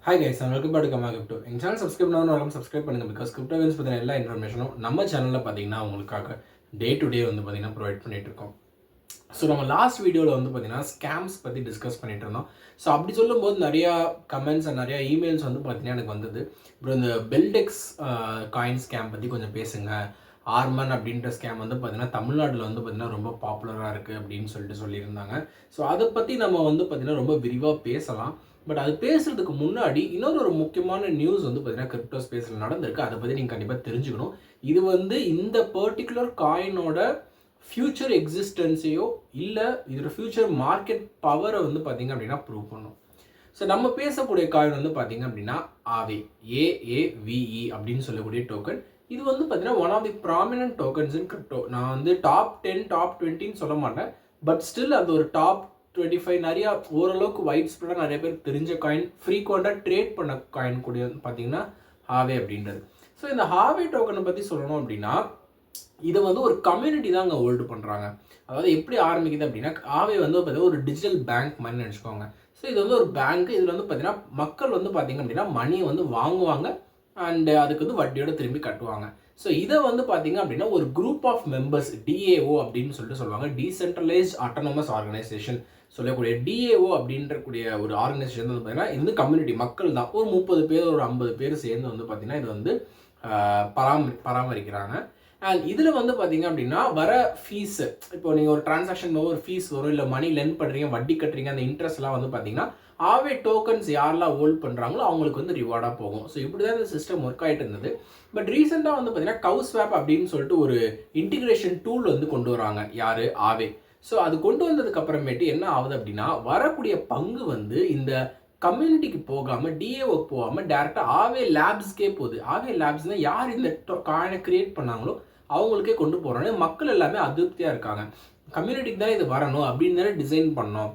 Hi guys, and welcome back to Kama Crypto. எங்கள் channel subscribe பண்ணாலும் subscribe பண்ணுங்கள். Because crypto currency பற்றின எல்லா இன்ஃபர்மேஷனும் நம்ம சேனலில் பார்த்தீங்கன்னா உங்களுக்காக டே டு டே வந்து பார்த்தீங்கன்னா ப்ரொவைட் பண்ணிட்டு இருக்கோம். ஸோ நம்ம லாஸ்ட் வீடியோவில் வந்து பார்த்தீங்கன்னா ஸ்கேம்ஸ் பற்றி டிஸ்கஸ் பண்ணிட்டு இருந்தோம். ஸோ அப்படி சொல்லும்போது நிறையா கமெண்ட்ஸ் அண்ட் நிறையா இமெயில்ஸ் வந்து பார்த்தீங்கன்னா எனக்கு வந்தது. அப்புறம் இந்த பெல்டெக்ஸ் காயின் ஸ்கேம் பற்றி கொஞ்சம் பேசுங்க. ஆர்மன் அப்படின்ற ஸ்கேம் வந்து பார்த்தீங்கன்னா தமிழ்நாட்டில் வந்து பார்த்தீங்கன்னா ரொம்ப பாப்புலராக இருக்குது அப்படின்னு சொல்லியிருந்தாங்க. ஸோ அதை பற்றி நம்ம வந்து பார்த்தீங்கன்னா ரொம்ப விரிவாக பேசலாம். பட் அது பேசுறதுக்கு முன்னாடி இன்னொரு முக்கியமான நியூஸ் வந்து பார்த்தீங்கன்னா கிரிப்டோ ஸ்பேஸில் நடந்திருக்கு. அதை பற்றி நீங்கள் கண்டிப்பாக தெரிஞ்சுக்கணும். இது வந்து இந்த பர்டிகுலர் காயினோட ஃபியூச்சர் எக்ஸிஸ்டன்ஸையோ இல்லை இதோட ஃபியூச்சர் மார்க்கெட் பவரை வந்து பார்த்தீங்க அப்படின்னா ப்ரூவ் பண்ணும். ஸோ நம்ம பேசக்கூடிய காயின் வந்து பார்த்தீங்க அப்படின்னா ஆவே AAVE அப்படின்னு சொல்லக்கூடிய டோக்கன். இது வந்து பார்த்தீங்கன்னா one of the prominent tokens in crypto. நான் வந்து டாப் 10 டாப் 20ன்னு சொல்ல மாட்டேன். பட் ஸ்டில் அது ஒரு டாப் 25 நிறையா ஓரளவுக்கு வைட் ஸ்ப்ரெடாக நிறைய பேர் தெரிஞ்ச காயின், ஃப்ரீக்வெண்ட்டாக ட்ரேட் பண்ண காயின் கூட பார்த்தீங்கன்னா ஹாவே அப்படின்றது. ஸோ இந்த ஹாவே டோக்கனை பற்றி சொல்லணும் அப்படின்னா இதை வந்து ஒரு கம்யூனிட்டி தான் அங்கே ஹோல்டு பண்ணுறாங்க. அதாவது எப்படி ஆரம்பிக்குது அப்படின்னா ஹாவே வந்து பார்த்தீங்கன்னா ஒரு டிஜிட்டல் பேங்க் மாதிரி நினச்சிக்கோங்க. ஸோ இது வந்து ஒரு பேங்க். இதில் வந்து பார்த்தீங்கன்னா மக்கள் வந்து பார்த்தீங்க அப்படின்னா மணியை வந்து வாங்குவாங்க அண்ட் அதுக்கு வந்து வட்டியோட திரும்பி கட்டுவாங்க. ஸோ இதை வந்து பார்த்தீங்க அப்படின்னா ஒரு குரூப் ஆஃப் மெம்பர்ஸ் DAO அப்படின்னு சொல்லுவாங்க, டீசென்ட்ரலைஸ்ட் ஆட்டோனமஸ் ஆர்கனைசேஷன் சொல்லக்கூடிய DAO அப்படின்றக்கூடிய ஒரு ஆர்கனைசேஷன் வந்து பார்த்தீங்கன்னா இது வந்து கம்யூனிட்டி மக்கள் தான். ஒரு 30 பேர் ஒரு 50 பேர் சேர்ந்து வந்து பார்த்தீங்கன்னா இது வந்து பராமரிக்கிறாங்க. அண்ட் இதில் வந்து பார்த்தீங்க அப்படின்னா வர ஃபீஸு, இப்போ நீங்கள் ஒரு டிரான்சாக்ஷன் ஒரு ஃபீஸ் வரும், இல்லை மணி லென் பண்ணுறீங்க, வட்டி கட்டுறீங்க, அந்த இன்ட்ரெஸ்ட்லாம் வந்து பார்த்தீங்கன்னா ஆவே டோக்கன்ஸ் யாரெல்லாம் ஹோல்ட் பண்ணுறாங்களோ அவங்களுக்கு வந்து ரிவார்டாக போகும். ஸோ இப்படி தான் இந்த சிஸ்டம் ஒர்க் ஆகிட்டு இருந்தது. பட் ரீசெண்டாக வந்து பார்த்தீங்கன்னா கவுஸ்வாப் அப்படின்னு சொல்லிட்டு ஒரு இன்டிகிரேஷன் டூல் வந்து கொண்டு வராங்க. யார்? ஆவே. ஸோ அது கொண்டு வந்ததுக்கு அப்புறமேட்டு என்ன ஆகுது அப்படின்னா வரக்கூடிய பங்கு வந்து இந்த கம்யூனிட்டிக்கு போகாமல் DAOக்கு போகாமல் டேரெக்டாக ஆவே லேப்ஸ்க்கே போகுது. ஆவே லேப்ஸ்னால் யார் இந்த காயினை கிரியேட் பண்ணாங்களோ அவங்களுக்கே கொண்டு போகிறாங்க. மக்கள் எல்லாமே அதிருப்தியாக இருக்காங்க. கம்யூனிட்டிக்கு தான் இது வரணும் அப்படின்னு தானே டிசைன் பண்ணோம்.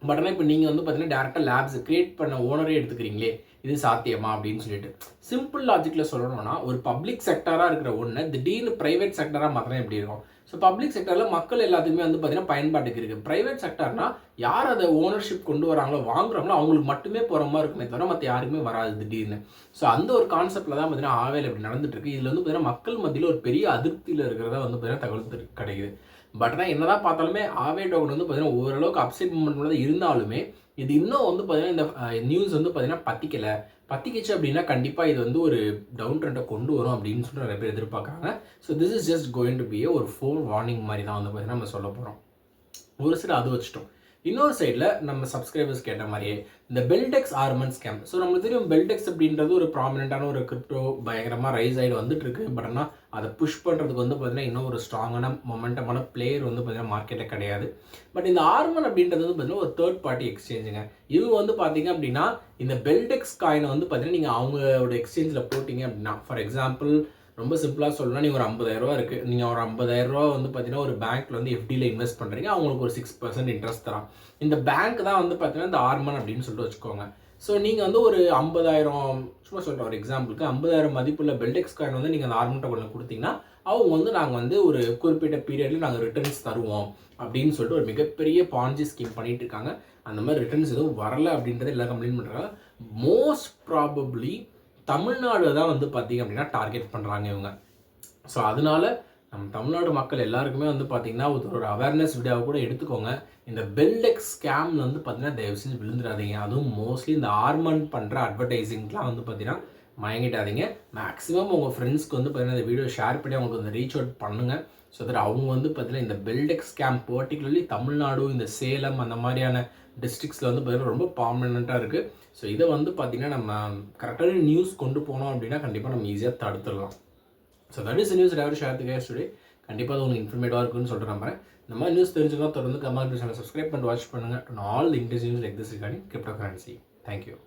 பட் ஆனால் இப்போ நீங்கள் வந்து பார்த்தீங்கன்னா டேரெக்டாக லேப்ஸ் கிரியேட் பண்ண ஓனரே எடுத்துக்கிறீங்களே, இது சாத்தியமா அப்படின்னு சொல்லிட்டு சிம்பிள் லாஜிக்கில் சொல்லணும்னா ஒரு பப்ளிக் செக்டராக இருக்கிற ஒன்று திடீர்னு ப்ரைவேட் செக்டராக மாத்திரம் எப்படி இருக்கும்? ஸோ பப்ளிக் செக்டரில் மக்கள் எல்லாத்துக்குமே வந்து பார்த்தீங்கன்னா பயன்பாட்டுக்கு இருக்குது. ப்ரைவேட் செக்டர்னா யார் அதை ஓனர்ஷிப் கொண்டு வராங்களோ வாங்குறாங்களோ அவங்களுக்கு மட்டுமே போகிற மாதிரி இருக்குமே தவிர மற்ற யாருக்குமே வராது திடீர்னு. ஸோ அந்த ஒரு கான்செப்டில் தான் பார்த்தீங்கன்னா ஆவேல இப்படி நடந்துட்டு இருக்கு. இதில் வந்து பார்த்தீங்கன்னா மக்கள் மத்தியில் ஒரு பெரிய அதிருப்தியில் இருக்கிறதா வந்து பார்த்தீங்கன்னா தகவல் கிடைக்குது. பட் ஆனால் என்னதான் பார்த்தாலுமே ஆவே டோக்கன் வந்து பார்த்தீங்கன்னா ஓரளவுக்கு அப்சைட் மூமெண்ட் இருந்தாலுமே இது இன்னும் வந்து பார்த்தீங்கன்னா இந்த நியூஸ் வந்து பார்த்தீங்கன்னா பத்திக்கிச்சு அப்படின்னா கண்டிப்பாக இது வந்து ஒரு டவுன் ட்ரெண்டை கொண்டு வரும் அப்படின்னு சொல்லி நிறைய பேர் எதிர்பார்க்குறாங்க. So this is just going to be ஒரு ஃபோன் வார்னிங் மாதிரி தான் வந்து பார்த்தீங்கன்னா நம்ம சொல்ல போகிறோம். ஒரு சைடு அது வச்சுட்டோம். இன்னொரு சைடில் நம்ம சப்ஸ்கிரைபர்ஸ் கேட்ட மாதிரியே இந்த பெல்டெக்ஸ் ஆர்மன் ஸ்கேம். ஸோ நம்மளுக்கு தெரியும் பெல்டெக்ஸ் அப்படின்றது ஒரு ப்ராமினெண்ட்டான ஒரு கிரிப்டோ பயங்கரமாக ரைஸ் ஆகிட்டு வந்துட்டு இருக்கு. பட் ஆனால் அதை புஷ் பண்ணுறதுக்கு வந்து பார்த்தீங்கன்னா இன்னும் ஒரு ஸ்ட்ராங்கான மொமெண்டமான பிளேயர் வந்து பார்த்தீங்கன்னா மார்க்கெட்டில் கிடையாது. பட் இந்த ஆர்மன் அப்படின்றது வந்து பார்த்தீங்கன்னா ஒரு தேர்ட் பார்ட்டி எக்ஸ்சேஞ்சுங்க. இவங்க வந்து பார்த்தீங்க அப்படின்னா இந்த பெல்டெக்ஸ் காயினை வந்து பார்த்தீங்கன்னா நீங்கள் அவங்களோட எக்ஸ்சேஞ்சில் போட்டிங்க அப்படின்னா, ஃபார் எக்ஸாம்பிள் ரொம்ப சிம்பிளாக சொல்லணும்னா நீங்கள் ஒரு 50,000 இருக்குது, நீங்கள் ஒரு 50,000 வந்து பார்த்தீங்கன்னா ஒரு பேங்க்கில் வந்து FDயில் இன்வெஸ்ட் பண்ணுறீங்க, அவங்களுக்கு ஒரு 6% இன்ட்ரெஸ்ட் தரான். இந்த பேங்க் தான் வந்து பார்த்தீங்கன்னா இந்த ஆர்மன் அப்படின்னு சொல்லிட்டு வச்சுக்கோங்க. ஸோ நீங்கள் வந்து ஒரு 50,000 சும்மா சொல்கிறேன் ஒரு எக்ஸாம்பிளுக்கு 50,000 மதிப்புள்ள பெல்டெக்ஸ் காயின் வந்து நீங்கள் அந்த ஆர்மன்ட்ட கொண்டு கொடுத்தீங்கன்னா அவங்க வந்து நாங்கள் வந்து ஒரு குறிப்பிட்ட பீரியடில் நாங்கள் ரிட்டர்ன்ஸ் தருவோம் அப்படின்னு சொல்லிட்டு ஒரு மிகப்பெரிய பாஞ்சி ஸ்கீம் பண்ணிட்டு இருக்காங்க. அந்த மாதிரி ரிட்டர்ன்ஸ் எதுவும் வரல அப்படின்றத எல்லாம் கம்ப்ளைண்ட் பண்ணுறாங்க. மோஸ்ட் ப்ராபப்ளி தமிழ்நாடு தான் வந்து பார்த்தீங்க அப்படின்னா டார்கெட் பண்ணுறாங்க இவங்க. ஸோ அதனால நம்ம தமிழ்நாடு மக்கள் எல்லாருக்குமே வந்து பார்த்தீங்கன்னா ஒரு அவேர்னஸ் வீடியோவை கூட எடுத்துக்கோங்க. இந்த பெல்டெக்ஸ் ஸ்கேமில் வந்து பார்த்தீங்கன்னா தயவு செஞ்சு விழுந்துடாதீங்க. அதுவும் மோஸ்ட்லி இந்த ஆர்மன் பண்ணுற அட்வர்டைஸிங்லாம் வந்து பார்த்தீங்கன்னா மயங்கிட்டாதீங்க. மேக்ஸிமம் உங்கள் ஃப்ரெண்ட்ஸ்க்கு வந்து பார்த்தீங்கன்னா இந்த வீடியோ ஷேர் பண்ணி அவங்களுக்கு வந்து ரீச் அவுட் பண்ணுங்கள். ஸோ தட் அவங்க வந்து பார்த்தீங்கன்னா இந்த பெல்டெக்ஸ் ஸ்கேம் பர்டிகுலர்லி தமிழ்நாடு, இந்த சேலம் அந்த மாதிரியான டிஸ்ட்ரிக்ஸில் வந்து பார்த்தீங்கன்னா ரொம்ப ப்ராமினெண்ட்டாக இருக்குது. ஸோ இதை வந்து பார்த்திங்கன்னா நம்ம கரெக்டான நியூஸ் கொண்டு போனோம் அப்படின்னா கண்டிப்பாக நம்ம ஈஸியாக தடுத்துடலாம். So that is news devour share the case today. கண்டிப்பாக அது உங்களுக்கு இன்ஃபர்மேட்டிவாக இருக்குன்னு சொல்லிட்டு நம்புறேன். இந்த மாதிரி நியூஸ் தெரிஞ்சுக்கலாம் தொடர்ந்து கமல் சேனல் சப்ஸ்கிரைப் பண்ணிட்டு வாட்ச் பண்ணுங்கள். All English news like this regarding crypto currency. Thank you.